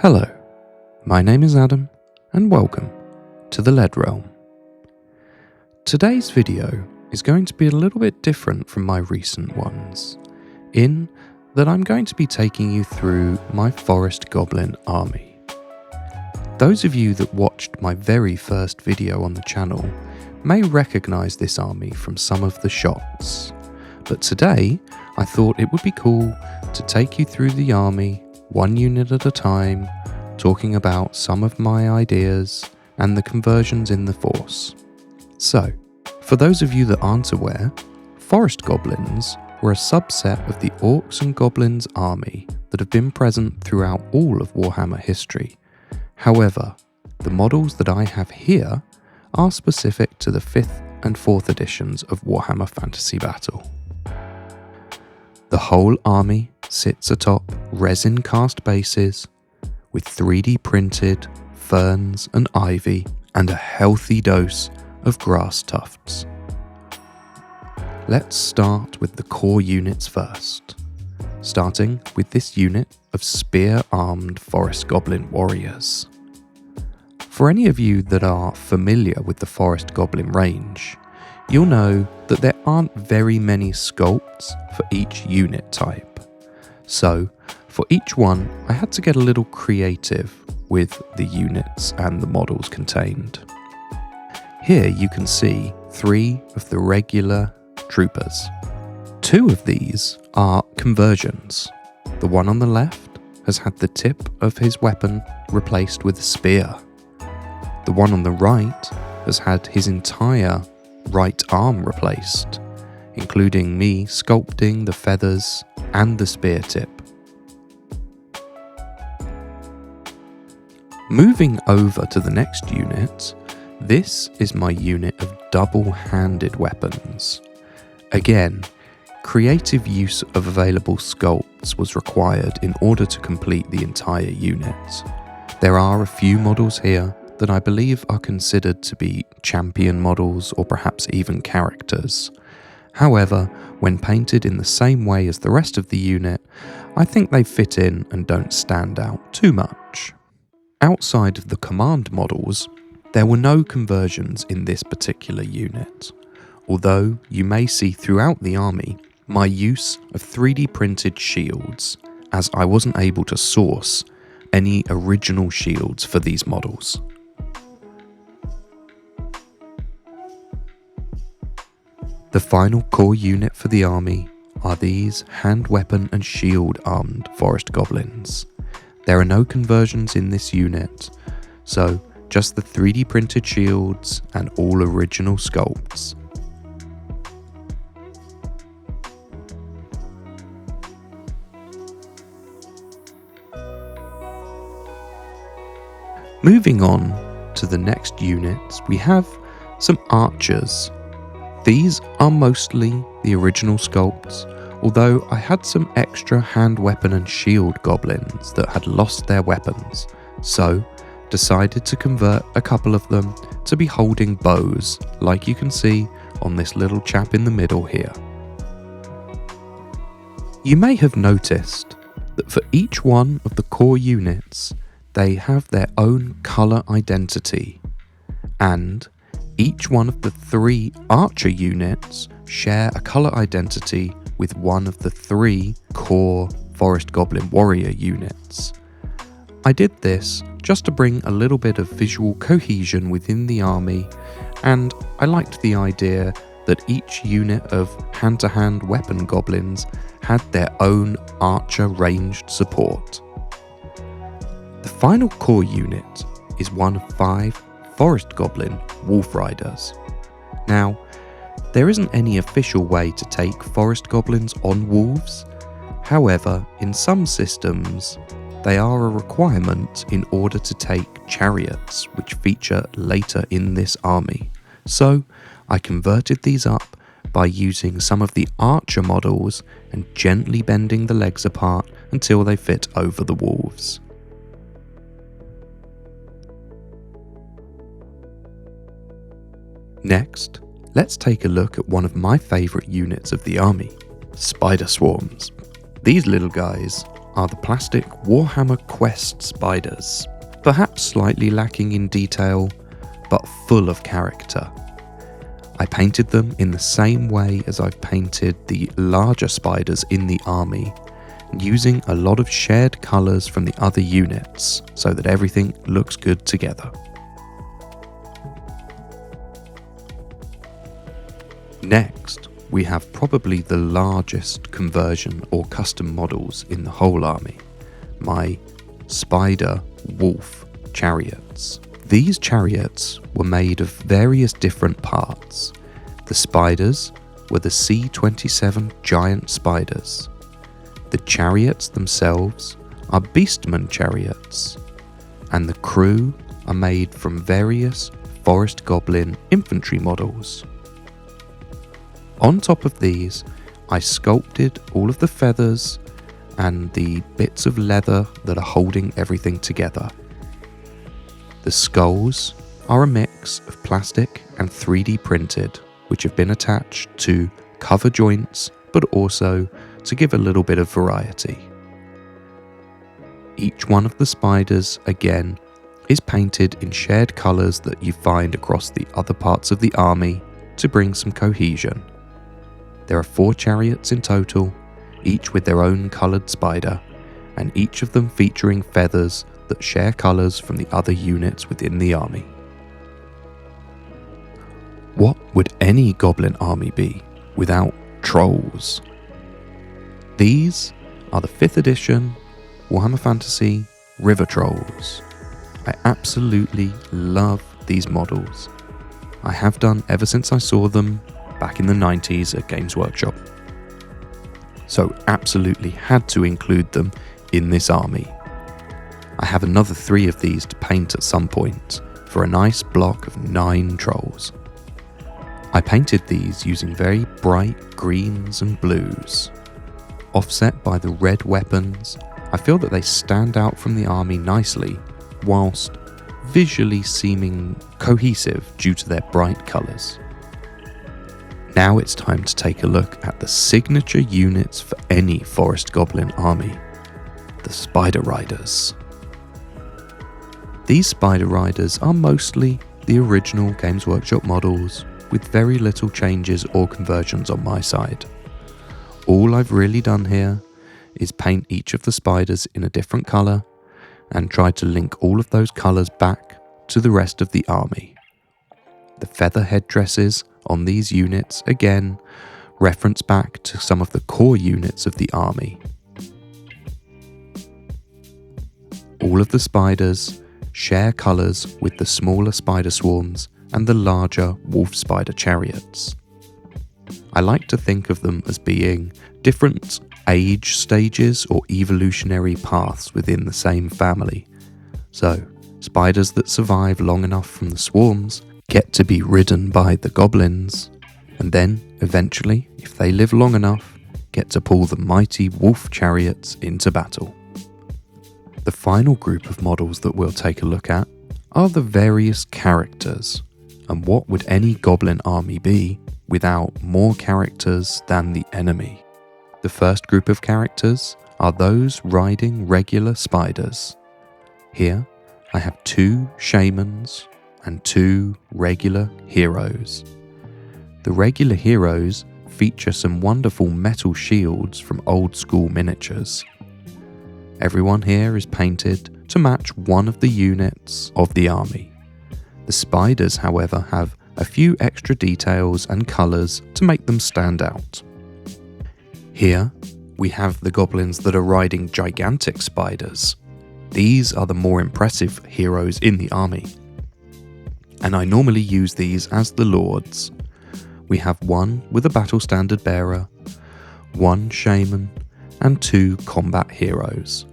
Hello, my name is Adam and welcome to the Lead Realm. Today's video is going to be a little bit different from my recent ones, in that I'm going to be taking you through my Forest Goblin army. Those of you that watched my very first video on the channel may recognise this army from some of the shots, but today I thought it would be cool to take you through the army one unit at a time, talking about some of my ideas and the conversions in the Force. So, for those of you that aren't aware, Forest Goblins were a subset of the Orcs and Goblins army that have been present throughout all of Warhammer history. However, the models that I have here are specific to the 5th and 4th editions of Warhammer Fantasy Battle. The whole army sits atop resin cast bases with 3D printed ferns and ivy and a healthy dose of grass tufts. Let's start with the core units first, starting with this unit of spear-armed Forest Goblin warriors. For any of you that are familiar with the Forest Goblin range, you'll know that there aren't very many sculpts for each unit type. So, for each one, I had to get a little creative with the units and the models contained. Here you can see 3 of the regular troopers. 2 of these are conversions. The one on the left has had the tip of his weapon replaced with a spear. The one on the right has had his entire right arm replaced, including me sculpting the feathers and the spear tip. Moving over to the next unit, this is my unit of double-handed weapons. Again, creative use of available sculpts was required in order to complete the entire unit. There are a few models here that I believe are considered to be champion models or perhaps even characters. However, when painted in the same way as the rest of the unit, I think they fit in and don't stand out too much. Outside of the command models, there were no conversions in this particular unit, although you may see throughout the army my use of 3D printed shields, as I wasn't able to source any original shields for these models. The final core unit for the army are these hand weapon and shield armed Forest Goblins. There are no conversions in this unit, so just the 3D printed shields and all original sculpts. Moving on to the next unit, we have some archers. These are mostly the original sculpts, although I had some extra hand weapon and shield goblins that had lost their weapons, so decided to convert a couple of them to be holding bows, like you can see on this little chap in the middle here. You may have noticed that for each one of the core units, they have their own colour identity, and each one of the 3 archer units share a colour identity with one of the 3 core Forest Goblin warrior units. I did this just to bring a little bit of visual cohesion within the army, and I liked the idea that each unit of hand-to-hand weapon goblins had their own archer ranged support. The final core unit is one of 5 Forest Goblin Wolf Riders. Now, there isn't any official way to take Forest Goblins on wolves. However, in some systems, they are a requirement in order to take chariots, which feature later in this army. So, I converted these up by using some of the archer models and gently bending the legs apart until they fit over the wolves. Next, let's take a look at one of my favourite units of the army, Spider Swarms. These little guys are the plastic Warhammer Quest spiders, perhaps slightly lacking in detail, but full of character. I painted them in the same way as I've painted the larger spiders in the army, using a lot of shared colours from the other units so that everything looks good together. Next, we have probably the largest conversion or custom models in the whole army, my spider wolf chariots. These chariots were made of various different parts. The spiders were the C-27 giant spiders. The chariots themselves are beastman chariots, and the crew are made from various Forest Goblin infantry models. On top of these, I sculpted all of the feathers and the bits of leather that are holding everything together. The skulls are a mix of plastic and 3D printed, which have been attached to cover joints, but also to give a little bit of variety. Each one of the spiders, again, is painted in shared colours that you find across the other parts of the army to bring some cohesion. There are 4 chariots in total, each with their own coloured spider, and each of them featuring feathers that share colours from the other units within the army. What would any goblin army be without trolls? These are the 5th edition Warhammer Fantasy River Trolls. I absolutely love these models. I have done ever since I saw them back in the 90s at Games Workshop. So absolutely had to include them in this army. I have another 3 of these to paint at some point for a nice block of 9 trolls. I painted these using very bright greens and blues. Offset by the red weapons, I feel that they stand out from the army nicely, whilst visually seeming cohesive due to their bright colours. Now it's time to take a look at the signature units for any Forest Goblin army, the Spider Riders. These Spider Riders are mostly the original Games Workshop models, with very little changes or conversions on my side. All I've really done here is paint each of the spiders in a different colour and try to link all of those colours back to the rest of the army. The feather headdresses on these units again reference back to some of the core units of the army. All of the spiders share colours with the smaller spider swarms and the larger wolf spider chariots. I like to think of them as being different age stages or evolutionary paths within the same family. So, spiders that survive long enough from the swarms get to be ridden by the goblins, and then, eventually, if they live long enough, get to pull the mighty wolf chariots into battle. The final group of models that we'll take a look at are the various characters, and what would any goblin army be without more characters than the enemy? The first group of characters are those riding regular spiders. Here, I have 2 shamans and 2 regular heroes. The regular heroes feature some wonderful metal shields from old school miniatures. Everyone here is painted to match one of the units of the army. The spiders, however, have a few extra details and colours to make them stand out. Here, we have the goblins that are riding gigantic spiders. These are the more impressive heroes in the army, and I normally use these as the lords. We have 1 with a battle standard bearer, 1 shaman, and 2 combat heroes.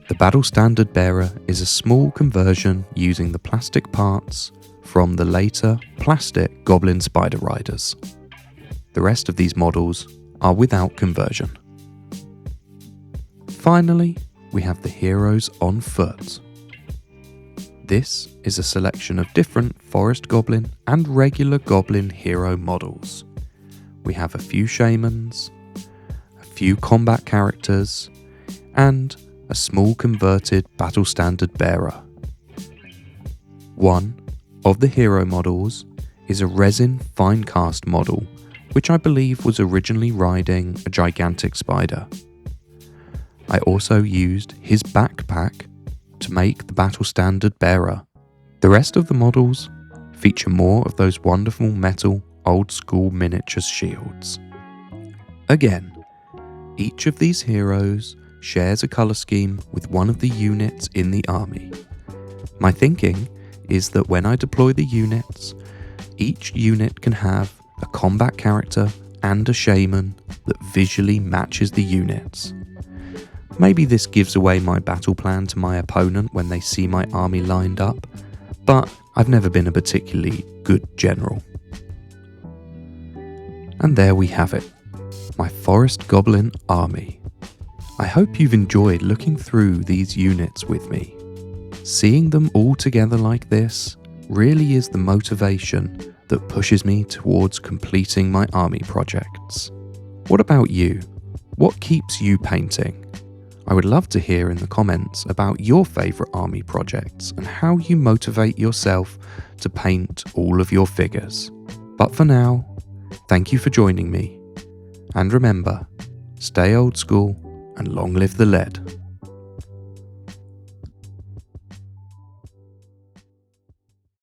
The battle standard bearer is a small conversion using the plastic parts from the later plastic Goblin Spider Riders. The rest of these models are without conversion. Finally, we have the heroes on foot. This is a selection of different Forest Goblin and regular Goblin hero models. We have a few shamans, a few combat characters, and a small converted battle standard bearer. One of the hero models is a resin fine cast model, which I believe was originally riding a gigantic spider. I also used his backpack to make the battle standard bearer. The rest of the models feature more of those wonderful metal old school miniature shields. Again, each of these heroes shares a colour scheme with one of the units in the army. My thinking is that when I deploy the units, each unit can have a combat character and a shaman that visually matches the units. Maybe this gives away my battle plan to my opponent when they see my army lined up, but I've never been a particularly good general. And there we have it, my Forest Goblin army. I hope you've enjoyed looking through these units with me. Seeing them all together like this really is the motivation that pushes me towards completing my army projects. What about you? What keeps you painting? I would love to hear in the comments about your favourite army projects and how you motivate yourself to paint all of your figures. But for now, thank you for joining me. And remember, stay old school and long live the lead.